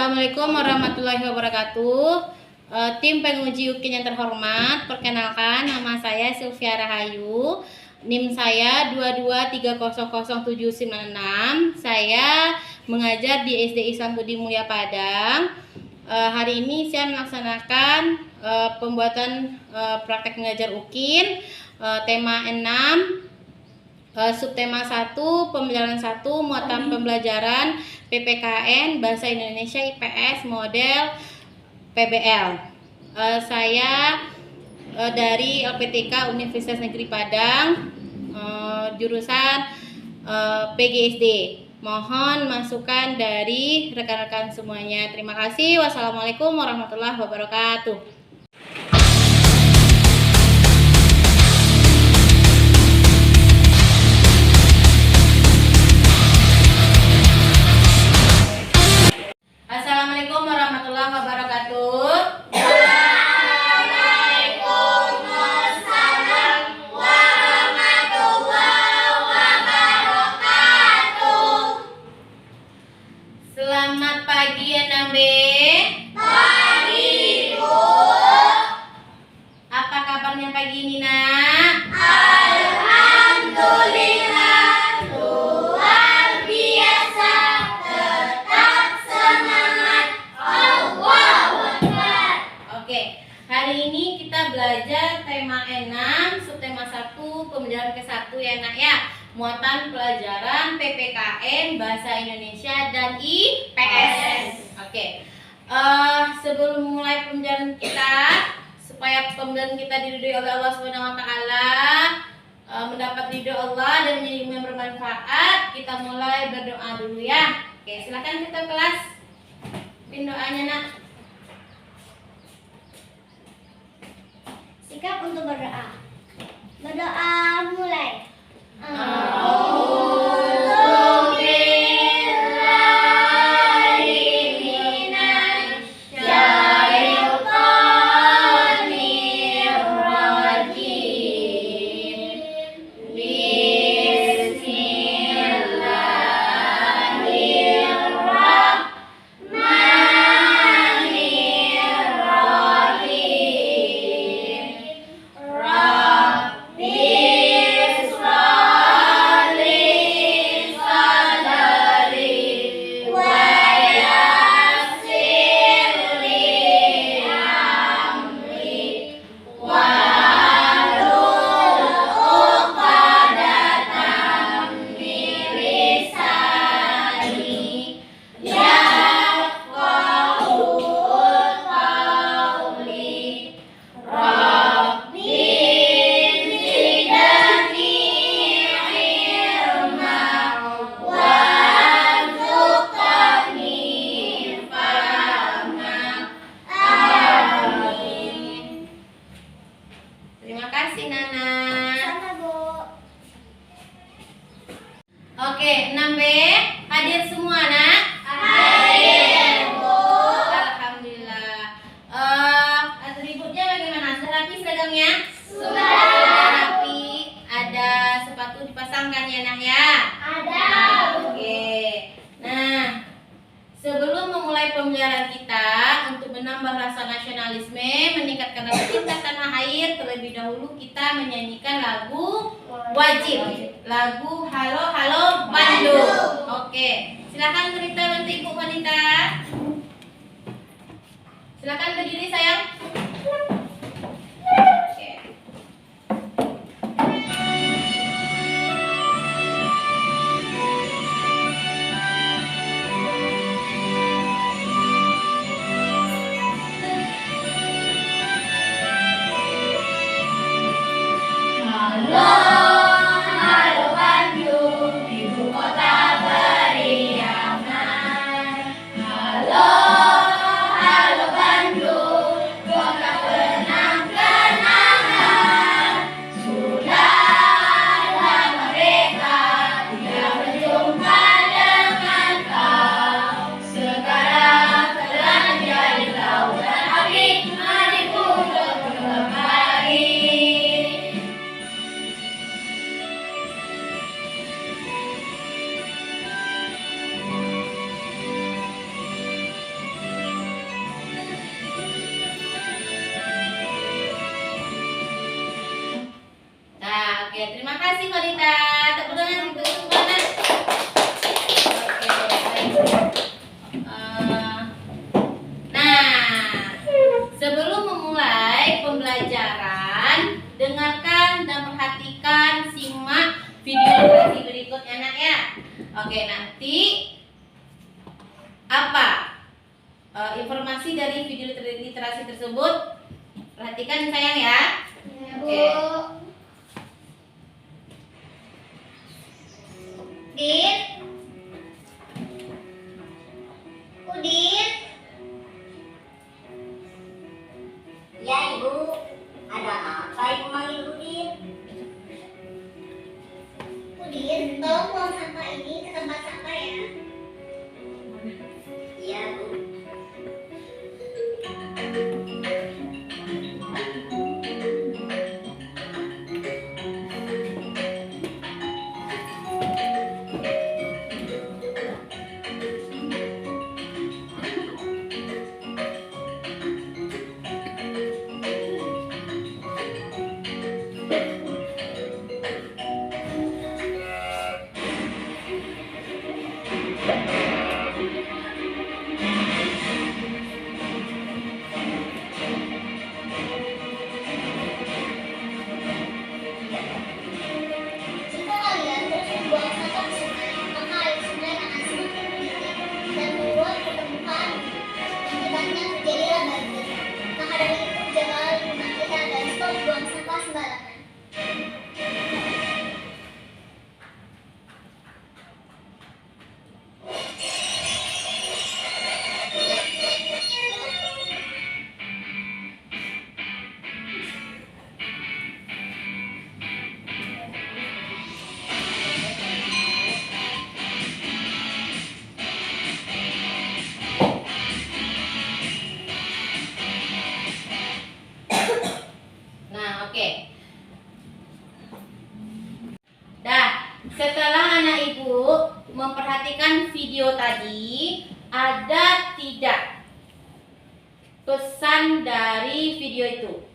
Assalamualaikum warahmatullahi wabarakatuh. Tim penguji UKIN yang terhormat, perkenalkan nama saya Sylvia Rahayu. NIM saya 223007996. Saya mengajar di SD Islam Budi Mulia Padang. Hari ini saya melaksanakan pembuatan praktek mengajar UKIN tema 6. Subtema 1, pembelajaran 1, muatan pembelajaran PPKN Bahasa Indonesia IPS model PBL. Saya dari LPTK Universitas Negeri Padang, jurusan PGSD. Mohon masukan dari rekan-rekan semuanya. Terima kasih. Wassalamualaikum warahmatullahi wabarakatuh. Assalamualaikum warahmatullahi wabarakatuh. Waalaikumsalam warahmatullahi wabarakatuh. Selamat pagi Anak B. Pagi, Bu. Apa kabarnya pagi ini, Nak? Alhamdulillah, luar biasa. Tetap semangat. Allahu Akbar. Oke, hari ini kita belajar tema 6, subtema 1, pembelajaran ke-1 ya Nak ya. Muatan pelajaran PPKN Bahasa Indonesia dan IPS. Oke. Sebelum mulai pembelajaran kita, supaya pembelajaran kita diridhoi oleh Allah Subhanahu wa taala, mendapat ridho Allah dan menjadi ilmu yang bermanfaat, kita mulai berdoa dulu ya. Oke, silakan kita kelas. Pimpin doanya, Nak. Sikap untuk berdoa. Berdoa mulai. Terima kasih Nana. Sama, Bu. Oke, 6B hadir semua Nak? Hadir, Bu. Alhamdulillah. Atributnya bagaimana? Sudah rapi seragamnya? Sudah. Rapi. Ada sepatu dipasangkan ya Nak ya? Ada, Bu. Oke. Nah, sebelum memulai pembelajaran kita untuk menambah rasa nasionalisme, meningkatkan rasa cinta tanah air, terlebih dahulu kita menyanyikan lagu wajib. Lagu Halo Halo Bandung. Oke, silakan cerita bantu Ibu wanita. Silakan berdiri sayang. Oke. Halo, halo Bandung, ibu kota beriaman. Apa informasi dari video literasi tersebut? Perhatikan sayang ya. Ya, Bu. Oke. Udin. Udin. Ya Ibu, ada apa Ibu manggil Udin? Udin, tolong buang sampah ini ke tempat sampah ya. Iya Bu. Jika kalian terus membuang sampah ke sungai, maka air sungai akan semakin meningkat dan meluap ke permukaan. Akibatnya terjadilah banjir. Maka dari itu, jagalah lingkungan kita dan stop buang sampah sembarangan. Nah, oke. Dah, setelah anak ibu memperhatikan video tadi, ada tidak pesan dari video itu?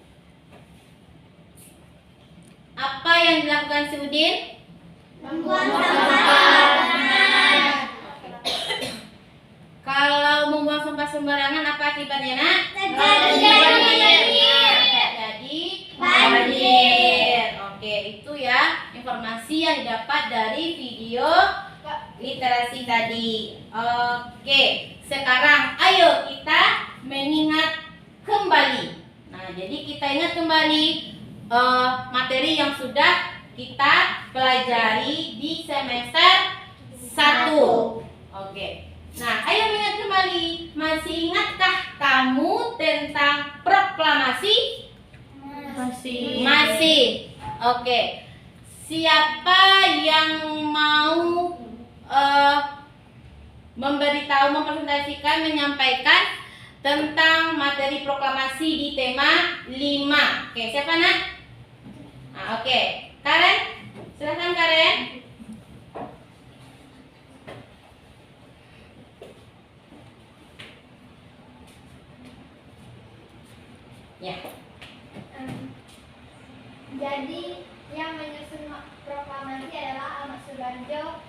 Apa yang dilakukan si Udin? Membuang sampah. Kalau membuang sampah sembarangan, apa akibatnya, Nak? Jadi banjir. Oke, itu ya informasi yang didapat dari video literasi tadi. Oke, sekarang ayo kita mengingat kembali. Nah, jadi kita ingat kembali materi yang sudah kita pelajari di semester 1. Oke. Nah, ayo mengingat kembali. Masih ingatkah kamu tentang proklamasi? Masih. Oke. Siapa yang mau mempresentasikan, menyampaikan tentang materi proklamasi di tema 5? Oke, siapa, Nak? Nah, oke. Karen? Silakan Karen. Ya. Jadi yang menyusun proklamasi adalah Ahmad Subarjo,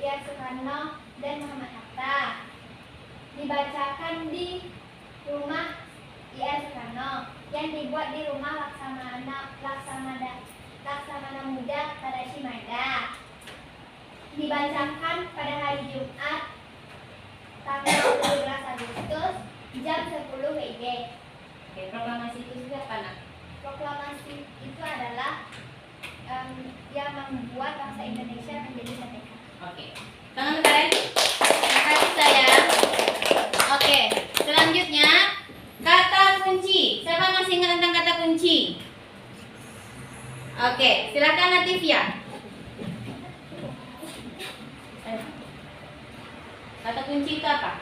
Ir Soekarno, dan Muhammad Hatta. Dibacakan di rumah Ir Soekarno yang dibuat di rumah Laksamana Muda pada Cimada. Dibacakan pada hari Jumat tanggal 17 Agustus jam 10 WIB. Oke, proklamasi itu juga apa, Nak? Proklamasi itu adalah yang membuat bangsa Indonesia menjadi merdeka. Oke. Tangan Karen. Terima kasih sayang. Oke, selanjutnya kata kunci. Siapa masih ingat tentang kata kunci? Oke, silakan Latifia. Kata kunci itu apa?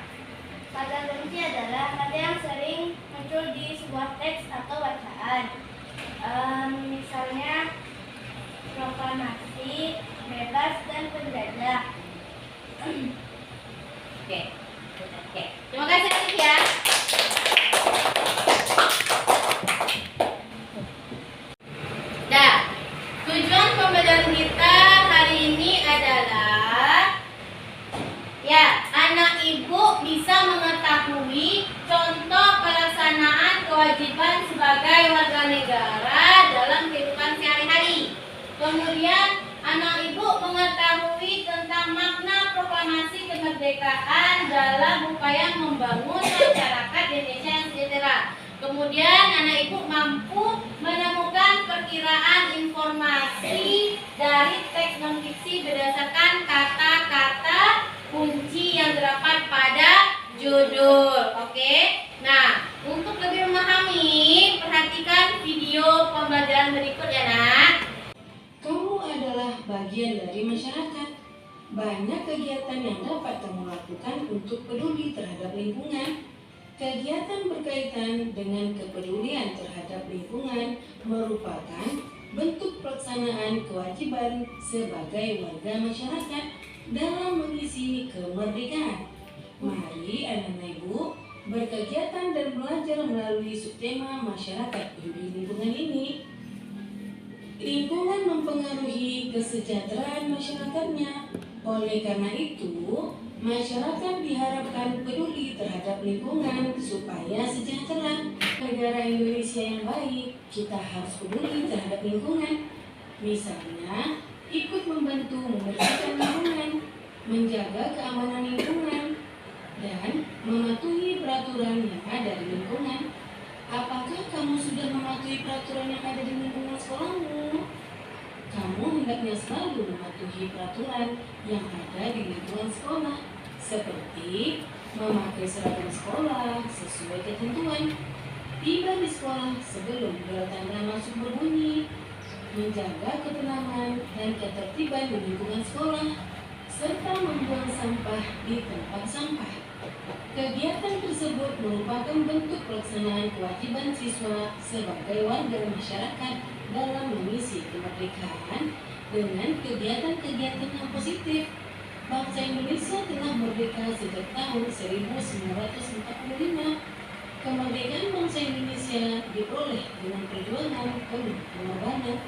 Kata kunci adalah kata yang sering muncul di sebuah teks atau bacaan. Misalnya proklamasi, bebas, dan penjajah. Oke. Oke. Terima kasih Latifia. Dah. Tujuan pembelajaran kita hari ini adalah anak ibu bisa mengetahui contoh pelaksanaan kewajiban sebagai warga negara dalam kehidupan sehari-hari. Kemudian anak ibu mengetahui tentang makna proklamasi kemerdekaan dalam upaya membangun masyarakat Indonesia yang sejahtera. Kemudian anak ibu mampu menemukan perkiraan informasi dari teks non-fiksi berdasarkan kata-kata kunci yang terdapat pada judul. Oke. Nah, untuk lebih memahami, perhatikan video pembelajaran berikut ya, Nak. Kamu adalah bagian dari masyarakat. Banyak kegiatan yang dapat kamu lakukan untuk peduli terhadap lingkungan. Kegiatan berkaitan dengan kepedulian terhadap lingkungan merupakan bentuk pelaksanaan kewajiban sebagai warga masyarakat dalam mengisi kemerdekaan. Mari anak-anak ibu berkegiatan dan belajar melalui subtema masyarakat peduli lingkungan ini. Lingkungan mempengaruhi kesejahteraan masyarakatnya. Oleh karena itu, masyarakat diharapkan peduli terhadap lingkungan supaya sejahtera. Negara Indonesia yang baik, kita harus peduli terhadap lingkungan. Misalnya, ikut membantu membersihkan lingkungan, menjaga keamanan lingkungan, dan mematuhi peraturan yang ada di lingkungan. Apakah kamu sudah mematuhi peraturan yang ada di lingkungan sekolahmu? Kamu hendaknya selalu mematuhi peraturan yang ada di lingkungan sekolah, seperti memakai seragam sekolah sesuai ketentuan, tiba di sekolah sebelum bel tanda masuk berbunyi, menjaga ketenangan dan ketertiban di lingkungan sekolah, serta membuang sampah di tempat sampah. Kegiatan tersebut merupakan bentuk pelaksanaan kewajiban siswa sebagai warga masyarakat dalam mengisi kemerdekaan dengan kegiatan-kegiatan yang positif. Bangsa Indonesia telah merdeka sejak tahun 1945. Kemerdekaan bangsa Indonesia diperoleh dengan perjuangan penuh pengorbanan.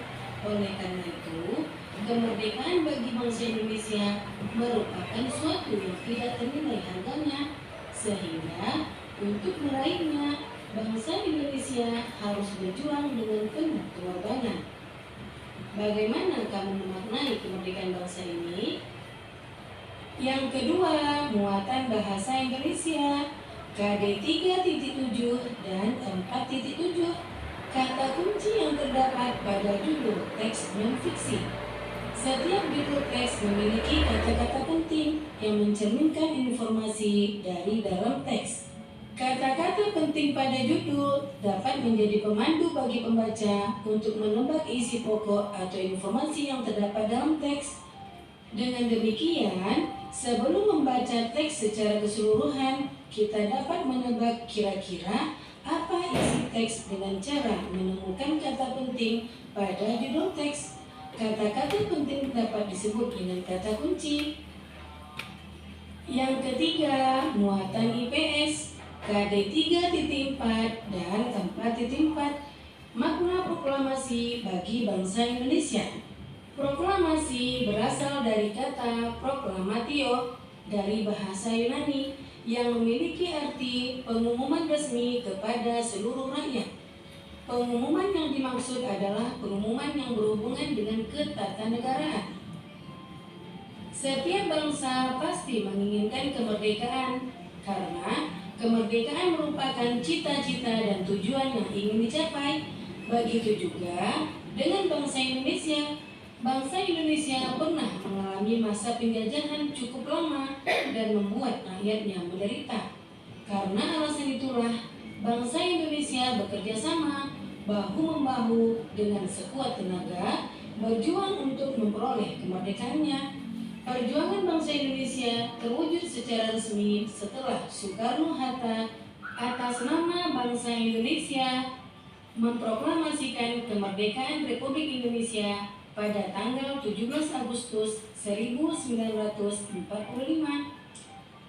Oleh karena itu, kemerdekaan bagi bangsa Indonesia merupakan suatu yang tidak ternilai harganya, sehingga untuk meraihnya, bangsa Indonesia harus berjuang dengan penuh pengorbanan. Bagaimana kamu memaknai kemerdekaan bangsa ini? Yang kedua, muatan bahasa Indonesia KD 3.7 dan 4.7. Kata kunci yang terdapat pada judul teks non-fiksi. Setiap judul teks memiliki kata-kata penting yang mencerminkan informasi dari dalam teks. Kata-kata penting pada judul dapat menjadi pemandu bagi pembaca untuk menebak isi pokok atau informasi yang terdapat dalam teks. Dengan demikian, sebelum membaca teks secara keseluruhan, kita dapat menebak kira-kira apa isi teks dengan cara menemukan kata penting pada judul teks. Kata-kata penting dapat disebut dengan kata kunci. Yang ketiga, muatan IPS KD 3.4 dan 4.4. Makna proklamasi bagi bangsa Indonesia. Proklamasi berasal dari kata proklamatio dari bahasa Yunani yang memiliki arti pengumuman resmi kepada seluruh rakyat. Pengumuman yang dimaksud adalah pengumuman yang berhubungan dengan ketatanegaraan. Setiap bangsa pasti menginginkan kemerdekaan karena kemerdekaan merupakan cita-cita dan tujuan yang ingin dicapai. Begitu juga dengan bangsa Indonesia. Bangsa Indonesia pernah mengalami masa penjajahan cukup lama dan membuat rakyatnya menderita. Karena alasan itulah, bangsa Indonesia bekerja sama, bahu-membahu dengan sekuat tenaga, berjuang untuk memperoleh kemerdekaannya. Perjuangan bangsa Indonesia terwujud secara resmi setelah Soekarno-Hatta atas nama bangsa Indonesia memproklamasikan kemerdekaan Republik Indonesia pada tanggal 17 Agustus 1945.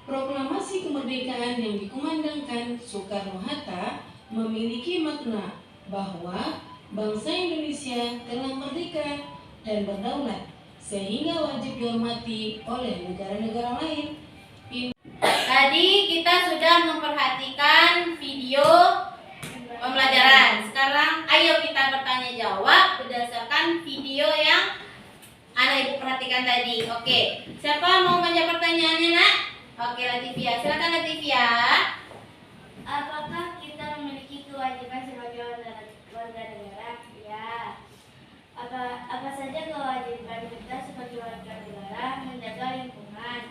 Proklamasi kemerdekaan yang dikumandangkan Soekarno-Hatta memiliki makna bahwa bangsa Indonesia telah merdeka dan berdaulat, sehingga wajib dihormati oleh negara-negara lain. Tadi kita sudah memperhatikan video pembelajaran. Sekarang ayo kita bertanya jawab berdasarkan video yang anak ibu perhatikan tadi. silakan Latifia. Apakah kita memiliki kewajiban sebagai warga negara? Ya. Apa saja kewajiban kita sebagai warga negara? Menjaga lingkungan.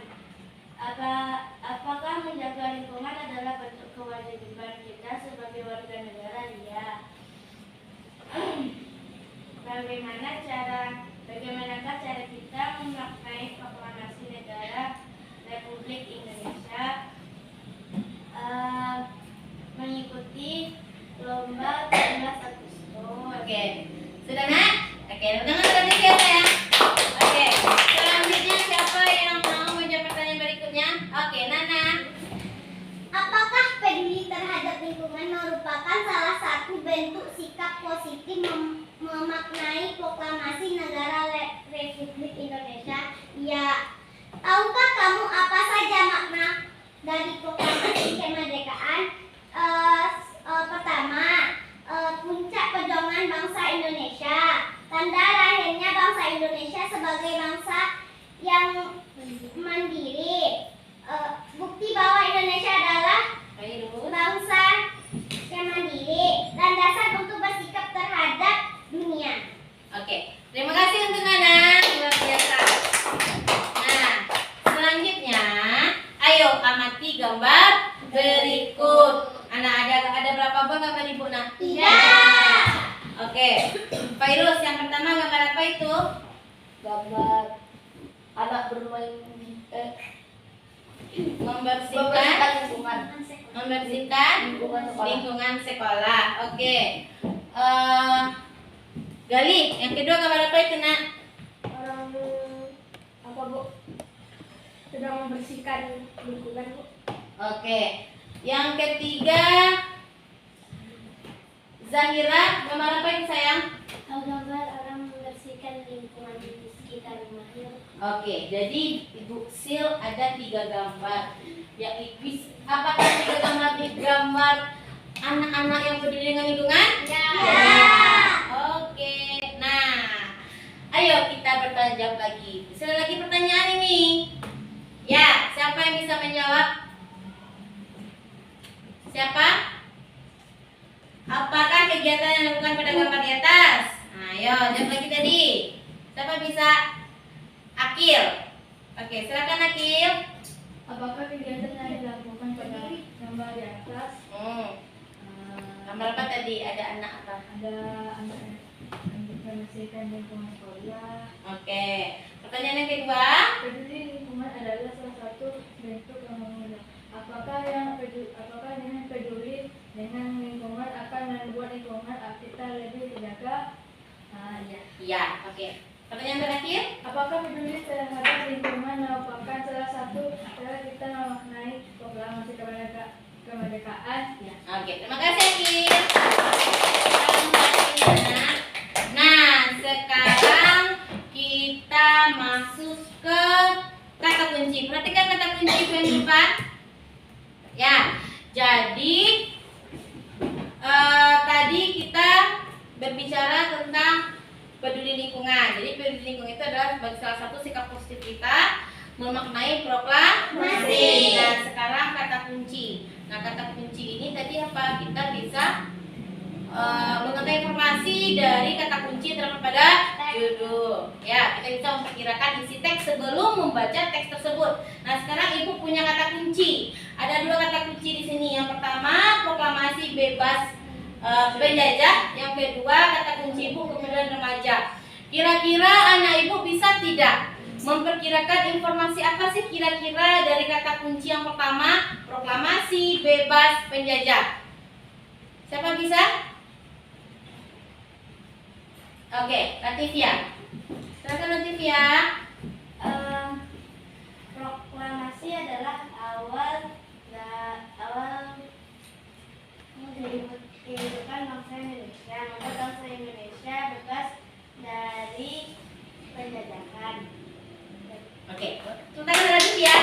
Apakah menjaga lingkungan adalah bentuk kewajiban kita sebagai warga negara? Ya. Bagaimanakah cara kita memaknai proklamasi negara Republik Indonesia? Mengikuti lomba 17 Agustus. Oke, sudah nak? Oke, dengan Latifia ya. Oke, selanjutnya siapa yang mau menjawab pertanyaan berikutnya? Oke, Nana. Apakah peduli terhadap lingkungan merupakan salah satu bentuk sikap positif memaknai proklamasi negara Republik Indonesia? Ya. Tahukah kamu apa saja makna dari proklamasi kemerdekaan? Pertama, puncak perjuangan bangsa Indonesia, tanda lahirnya bangsa Indonesia sebagai bangsa yang mandiri. Bukti bahwa Indonesia adalah bangsa yang mandiri dan dasar untuk bersikap terhadap dunia. Oke, terima kasih untuk Nana, luar biasa. Nah, selanjutnya, ayo amati gambar berikut. Anak ada berapa buah gambar ibu nak? Iya. Oke, Fairuz, yang pertama gambar apa itu? Gambar anak bermain membersihkan lingkungan sekolah. Oke. Gali, yang kedua gambar apa itu nak? orang apa Bu? Sedang membersihkan lingkungan Bu. Oke. Yang ketiga, Zahira, gambar apa itu sayang? Gambar orang membersihkan lingkungan di sekitar rumahnya. Oke, jadi Ibu Sil ada 3 gambar. Apakah 3 gambar di gambar anak-anak yang peduli dengan lingkungan? Ya. Oke, nah, ayo kita bertanya jawab lagi. Sekali lagi pertanyaan ini. Ya, siapa yang bisa menjawab? Siapa? Apakah kegiatan yang dilakukan pada gambar di atas? Nah, ayo jawab lagi tadi. Siapa bisa? Akil. Oke, silakan Akil. Apakah kegiatan yang dilakukan pada gambar di atas Gambar apa tadi? Ada anak apa? ada anak membersihkan lingkungan sekolah? Oke. Pertanyaan yang kedua. Peduli lingkungan adalah salah satu bentuk pembangunan. Apakah dengan peduli dengan lingkungan akan membuat lingkungan kita lebih terjaga? Ya. Iya, oke. Pertanyaan terakhir. Apakah peduli terhadap lingkungan merupakan salah satu cara kita memaknai proklamasi kemerdekaan? Ya. Oke, terima kasih Akil. Nah, sekarang kita masuk ke kata kunci. Perhatikan kata kunci itu yang di depan. Ya, jadi tadi kita berbicara tentang peduli lingkungan. Jadi peduli lingkungan itu adalah sebagai salah satu sikap positif kita memaknai proklamasi. Nah, sekarang kata kunci. Nah, kata kunci ini tadi apa? Kita bisa mengetahui informasi dari kata kunci yang terdapat pada judul. Ya, kita bisa memperkirakan isi teks sebelum membaca teks tersebut. Nah, sekarang Ibu punya kata kunci. Ada 2 kata kunci di sini. Yang pertama, proklamasi bebas penjajah. Yang kedua, kata kunci Ibu kemudian remaja. Kira-kira anak Ibu bisa tidak memperkirakan informasi apa sih kira-kira dari kata kunci yang pertama, proklamasi bebas penjajah? Siapa bisa? Oke, Latifia. Silakan Latifia. Proklamasi adalah awal kehidupan bangsa Indonesia. Maka bangsa Indonesia bebas dari penjajahan. Oke, tepuk tangan Latifia.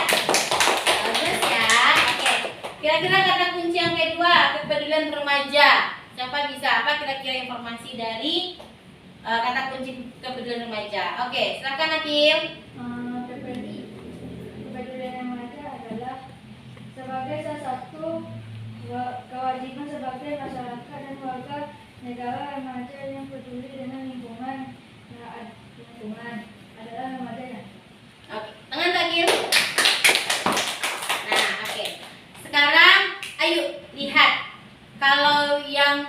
Bagus ya. Oke. Kira-kira kata kunci yang kedua, kepedulian remaja. Siapa bisa? Apa kira-kira informasi dari kata kunci kepedulian remaja? Oke, silakan Akil. Kepedulian remaja adalah Kalau yang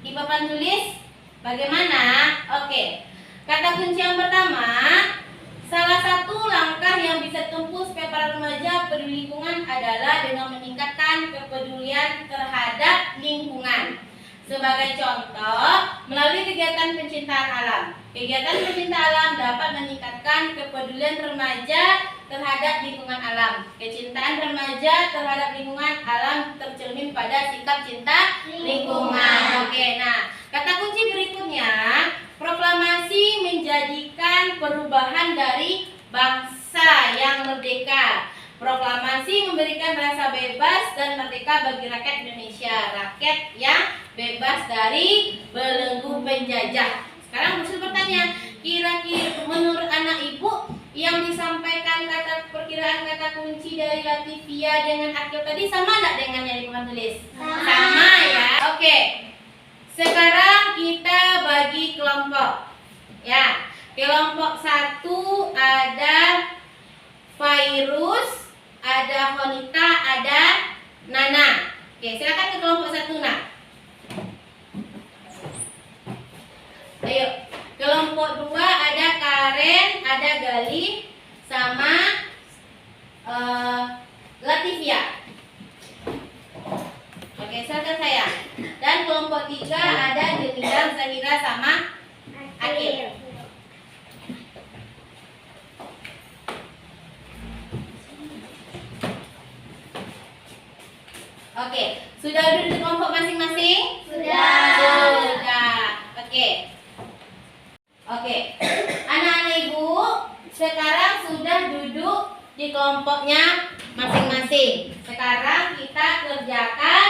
di papan tulis bagaimana? Oke. Kata kunci yang pertama, salah satu langkah yang bisa ditempuh supaya para remaja peduli lingkungan adalah dengan meningkatkan kepedulian terhadap lingkungan. Sebagai contoh, melalui kegiatan pencintaan alam. Kegiatan pencintaan alam dapat meningkatkan kepedulian remaja terhadap lingkungan alam. Kecintaan remaja terhadap lingkungan alam tercermin pada sikap cinta lingkungan. Oke, nah, kata kunci berikutnya, proklamasi menjadikan perubahan dari bangsa yang merdeka. Proklamasi memberikan rasa bebas dan merdeka bagi rakyat Indonesia, rakyat yang bebas dari belenggu penjajah. Sekarang muncul pertanyaan, kira-kira menurut anak ibu yang disampaikan perkiraan kata kunci dari Latifia dengan Akil tadi sama enggak dengan yang di papan tulis? Sama ya. Oke. Sekarang kita bagi kelompok. Ya. Kelompok 1 ada Fairuz, ada Honita, ada Nana. Oke, silakan ke kelompok 1, Nak. Ayo. Kelompok 2 ada Karen, ada Gali, sama Latifia. Oke, silakan saya. Dan kelompok 3 ada Jenira, Zahira, sama Akil. Oke, sudah duduk di kelompok masing-masing? Sudah. Oke. Anak-anak ibu sekarang sudah duduk di kelompoknya masing-masing. Sekarang kita kerjakan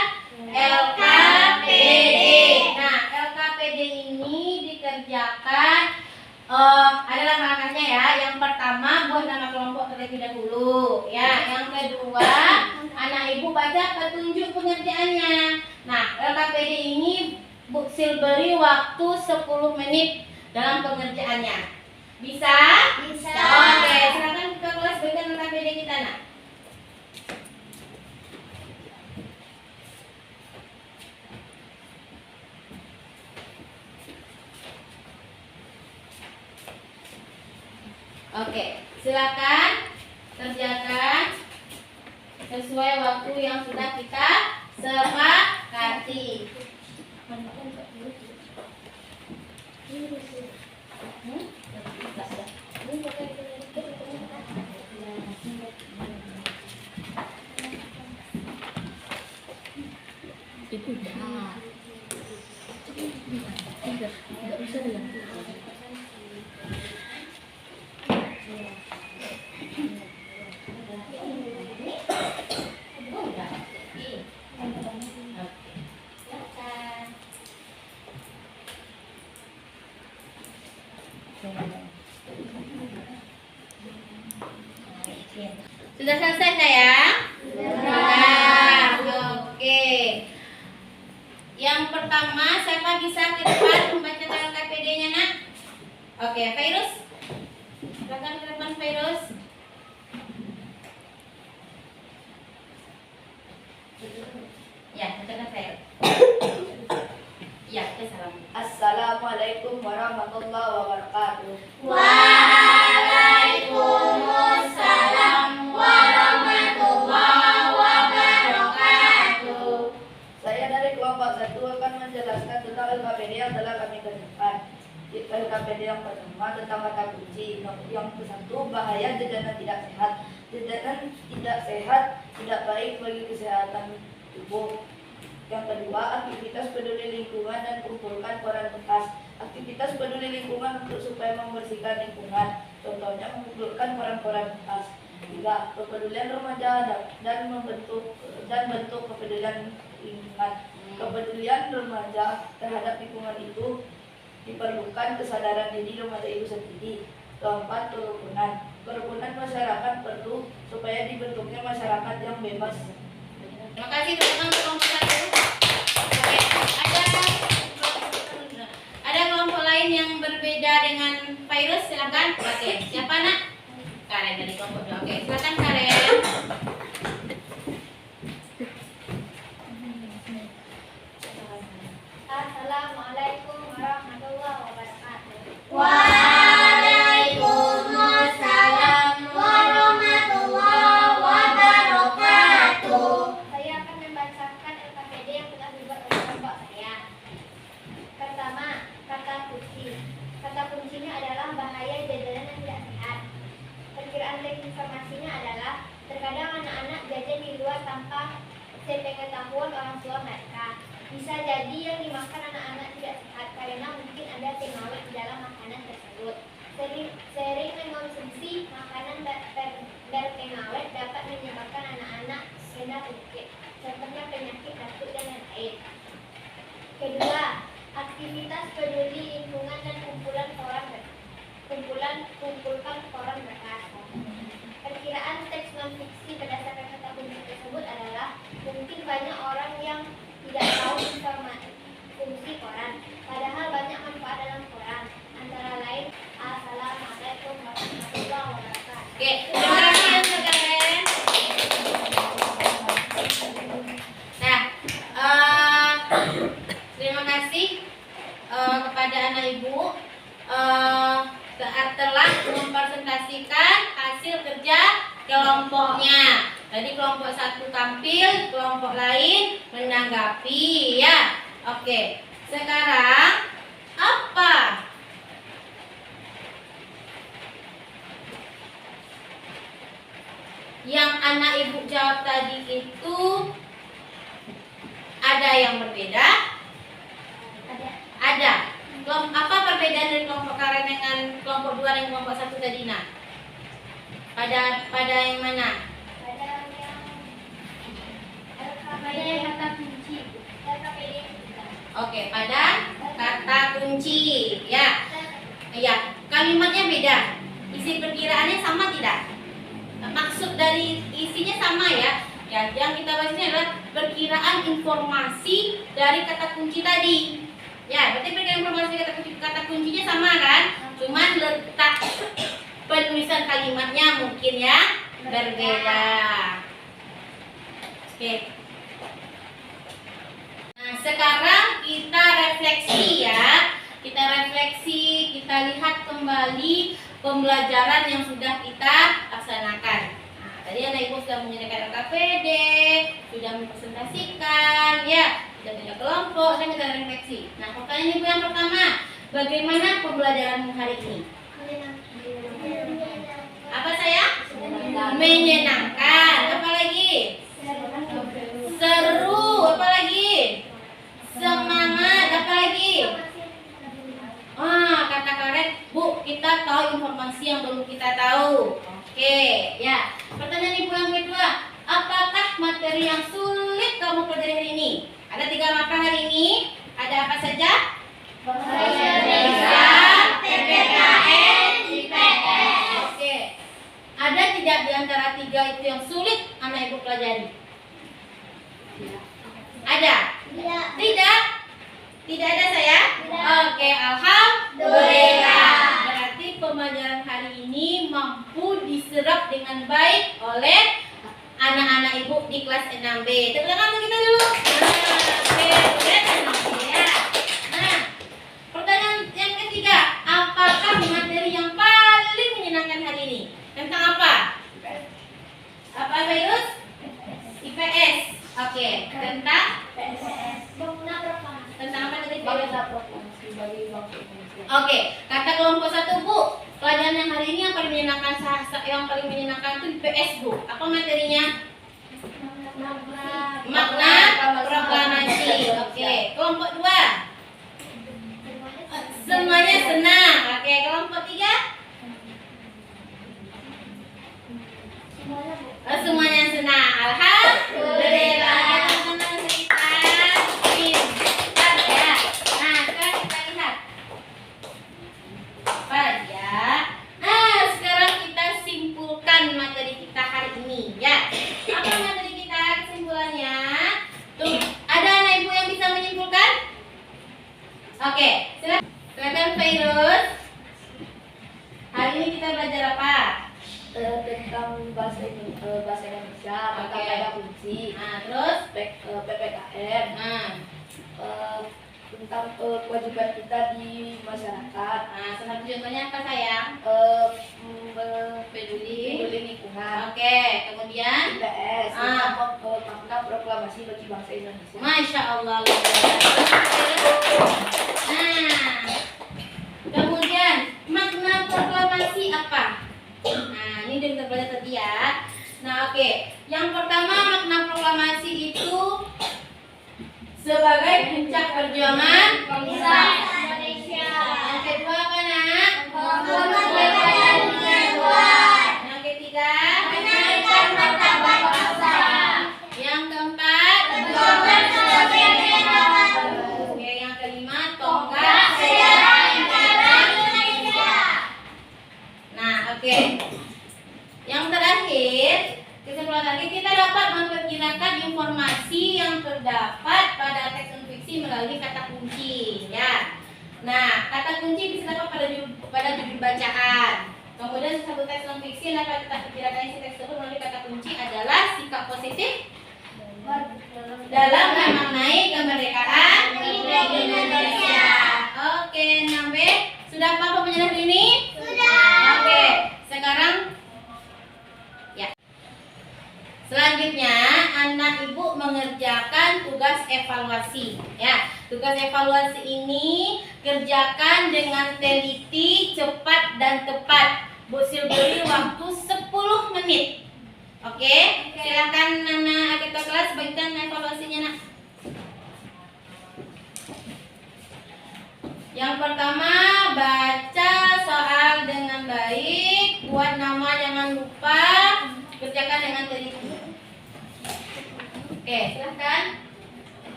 LKPD. Nah, LKPD ini dikerjakan ada langkah-langkahnya ya. Yang pertama, buat nama kelompok terlebih dahulu. Ya, yang kedua, anak ibu baca petunjuk pengerjaannya. Nah, LKPD ini Bu Sil beri waktu 10 menit dalam pengerjaannya. Bisa? Bisa. Oke, silakan ke kelas bagian LKPD kita, Nak. Oke, silakan kerjakan sesuai waktu yang sudah kita sepakati. Sudah selesai sayang? Sudah. Oke. Yang pertama, siapa bisa ke depan membacakan LKPD-nya, Nak? Oke, Fairuz. Silakan ke depan, Fairuz. Ya, bacakan Fairuz. Ya, salam. Assalamualaikum warahmatullahi wabarakatuh. Waalaikumsalam warahmatullahi wabarakatuh. Saya dari kelompok 1 akan menjelaskan tentang LKPD yang telah kami kerjakan. LKPD yang pertama tentang kata kunci. Yang ke-1, bahaya jajanan tidak sehat. Jajanan tidak sehat tidak baik bagi kesehatan tubuh. Yang kedua, aktivitas peduli lingkungan dan kumpulkan koran bekas. Aktivitas peduli lingkungan untuk supaya membersihkan lingkungan. Contohnya mengumpulkan koran-koran bekas. 3. Kepedulian remaja dan bentuk kepedulian lingkungan. Kepedulian remaja terhadap lingkungan itu diperlukan kesadaran diri remaja itu sendiri. 4. Kerukunan. Kerukunan masyarakat perlu supaya dibentuknya masyarakat yang bebas. Terima kasih teman-teman kelompok 1. Oke, ada kelompok lain yang berbeda dengan Fairuz, silakan. Oke, siapa, Nak? Karen dari kelompok 2. Oke, silakan Karen. tanpa sepengetahuan orang tua mereka. Bisa jadi yang dimakan anak-anak tidak sehat karena mungkin ada pengawet di dalam makanan tersebut. Sering mengkonsumsi makanan berpengawet dapat menyebabkan anak-anak kena penyakit, contohnya penyakit batuk dan lain-lain. Kedua, aktivitas peduli lingkungan dan kumpulkan koran bekas. Perkiraan teks non-fiksi berdasarkan kata kunci tersebut adalah mungkin banyak orang yang tidak tahu informasi fungsi koran, padahal banyak manfaat dalam koran, antara lain Assalamualaikum warahmatullahi wabarakatuh. Oke, terima kasih ya kalian. Nah, terima kasih kepada anak ibu telah mempresentasikan hasil kerja kelompoknya. Tadi kelompok 1 tampil, kelompok lain menanggapi ya. Oke, sekarang apa yang anak ibu jawab tadi itu? Ada yang berbeda? Ada. Apa perbedaan dari kelompok kalian dengan kelompok 2 dan kelompok 1 tadi, Nah? Pada yang mana? Pada yang kata kunci. Oke, pada kata kunci. Ya. Ya, kalimatnya beda. Isi perkiraannya sama tidak? Maksud dari isinya sama ya. Ya, yang kita bahas ini adalah perkiraan informasi dari kata kunci tadi. Ya, berarti perkiraan informasi kata kuncinya sama kan? Cuman letak penulisan kalimatnya mungkin ya berbeda. Oke. Nah, sekarang kita refleksi ya. Kita refleksi, kita lihat kembali pembelajaran yang sudah kita laksanakan. Nah, tadi anak ibu sudah menyediakan LKPD, sudah mempresentasikan, ya, sudah ada kelompok, dan kita refleksi. Nah, pertanyaan ibu yang pertama, bagaimana pembelajaran hari ini? Apa saya? Menyenangkan. Apa lagi? Seru. Apa lagi? Semangat. Apa lagi? Kata karet, Bu, kita tahu informasi yang belum kita tahu. Oke, ya. Pertanyaan ibu yang kedua, apakah materi yang sulit kamu pelajari hari ini? Ada 3 mata hari ini. Ada apa saja? Bahasa Indonesia, PPKN, IPS. Oke. Ada tidak di antara 3 itu yang sulit anak ibu pelajari? Ada? Tidak? Tidak ada saya? Oke, alhamdulillah. Berarti pembelajaran hari ini mampu diserap dengan baik oleh anak-anak ibu di kelas 6B. Tepuk tangan untuk kita dulu. Ya. Nah, pertanyaan yang ketiga, apakah materi yang paling menyenangkan hari ini? Tentang apa? Apa, Virus? IPS. Oke, tentang tentang apa tadi? Oke, kata kelompok 1 Bu, pelajaran yang hari ini yang paling menyenangkan itu IPS Bu. Apa materinya? Makna proklamasi. Oke, kelompok 2. Semuanya senang. Oke, kelompok 3. Semuanya senang. Alhamdulillah. Teman-teman kita pintar ya. Nah, sekarang kita lihat apa ya. Nah, sekarang kita simpulkan materi kita hari ini ya. Apa materi kita kesimpulannya? Tuh, ada anak ibu yang bisa menyimpulkan? Oke, silakan Virus. Hari ini kita belajar apa? Tentang bahasa Indonesia, kata kunci, Nah, terus PPKN, tentang kewajiban kita di masyarakat, salah satu contohnya apa sayang? peduli lingkungan, Oke, kemudian IPS, tentang makna proklamasi bagi bangsa Indonesia. Masya Allah. Nah, kemudian makna proklamasi apa? Nah, ini udah kita belajar tadi ya. Nah, oke. Yang pertama makna proklamasi sebagai puncak perjuangan Bangsa Indonesia. Yang kedua apa nak? Memerdekakan dunia luar. Yang ketiga? Menaikkan martabat bangsa. Yang keempat? Perjuangan sebagai negara. Oke, yang kelima tonggak Sejarah negara Indonesia. Nah, oke. Yang terakhir, kesimpulan tadi kita dapat memperkirakan informasi yang terdapat pada teks non fiksi melalui kata kunci, ya. Nah, kata kunci bisa dapat pada judul bacaan. Kemudian satu teks non fiksi yang dapat kita perkirakan isi teks tersebut melalui kata kunci adalah sikap positif dalam memaknai kemerdekaan Indonesia. Oke, nyampe. Sudah apa penjelasan ini? Sudah. Oke, sekarang ya. Selanjutnya, anak ibu mengerjakan tugas evaluasi. Ya, tugas evaluasi ini kerjakan dengan teliti, cepat dan tepat. Bu Sil beri waktu 10 menit. Oke, silakan Nana ketua kelas bagikan evaluasinya, Nak. Yang pertama, baca soal dengan baik, buat nama jangan lupa, kerjakan dengan teliti. Oke, silakan.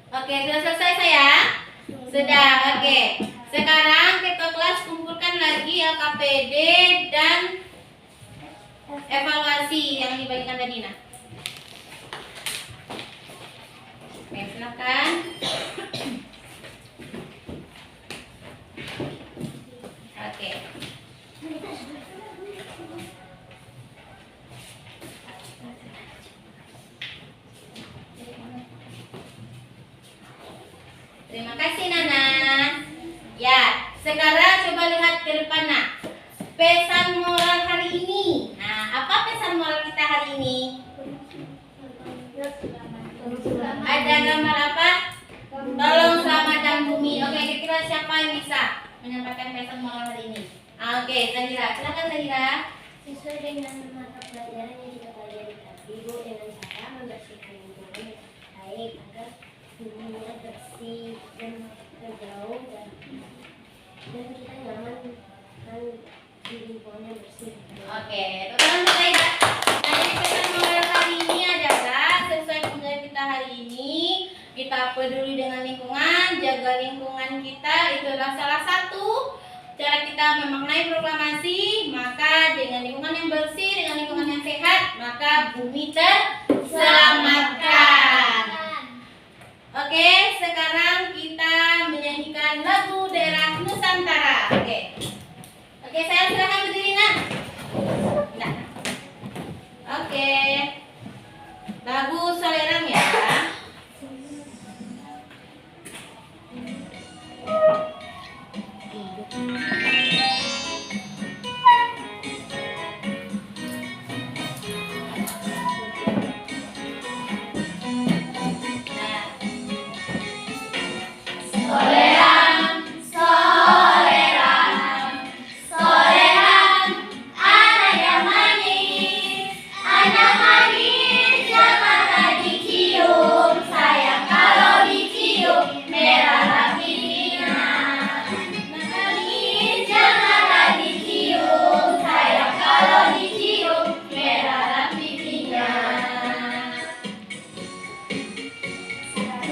Oke, sudah selesai sayang? Sudah, oke. Sekarang ketua kelas kumpulkan lagi LKPD dan evaluasi yang dibagikan tadi, Nak. Oke, silakan. Oke. Terima kasih Nana. Ya, sekarang coba lihat ke depan Nak. Pesan moral hari ini. Nah, apa pesan moral kita hari ini? Ada gambar apa? Tolong selamatkan bumi. Oke, kira-kira siapa yang bisa menyampaikan pesan moral hari ini? Oke, Zahira. Silakan Zahira. Sesuai dengan mata pelajaran yang kita pelajari tadi, Bu, dengan cara membersihkan lingkungan dengan baik agar dunia bersih dan terjauh dan kita nyaman dan di lingkungan yang bersih. Oke, teman-teman Zahira. Jadi pesan moral hari ini adalah sesuai pembelajaran kita hari ini, kita peduli dengan lingkungan, jaga lingkungan kita. Itu adalah salah satu cara kita memaknai proklamasi. Maka dengan lingkungan yang bersih, dengan lingkungan yang sehat, maka bumi terselamatkan. Oke, sekarang kita menyanyikan lagu daerah Nusantara. Oke, saya silakan Soleram, soleram, soleram, anak yang manis janganlah dicium, sayang kalau dicium merah pipinya. Anak manis janganlah dicium, sayang kalau dicium merah pipinya.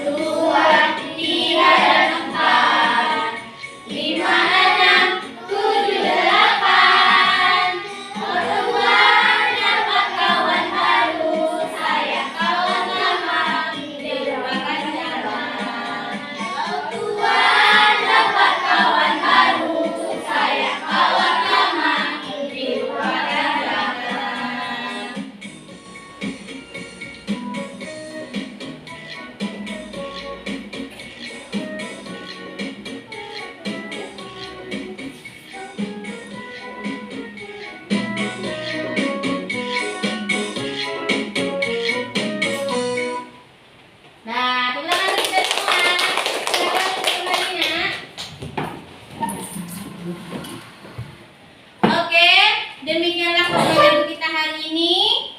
Dua, tiga, dan empat, lima, enam, tujuh, delapan. Pertemuan dapat kawan baru, sayang kawan lama dilupakan jangan. Pertemuan dapat kawan baru, sayang kawan lama dilupakan jangan. Nah, tepuk tangan kita semua. Silakan kembali, Nak. Oke, demikianlah pembelajaran kita hari ini.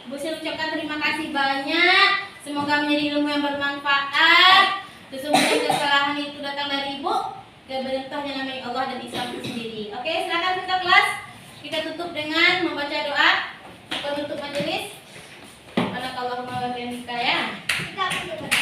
Bu Sil ucapkan terima kasih banyak. Semoga menjadi ilmu yang bermanfaat. Sesungguhnya kesalahan itu datang dari Ibu. Kebenaran yang namanya Allah dan Islam itu sendiri. Oke, silakan kita kelas. Kita tutup dengan membaca doa penutup majelis. Allahumma wa bihamdika ya. Kita akan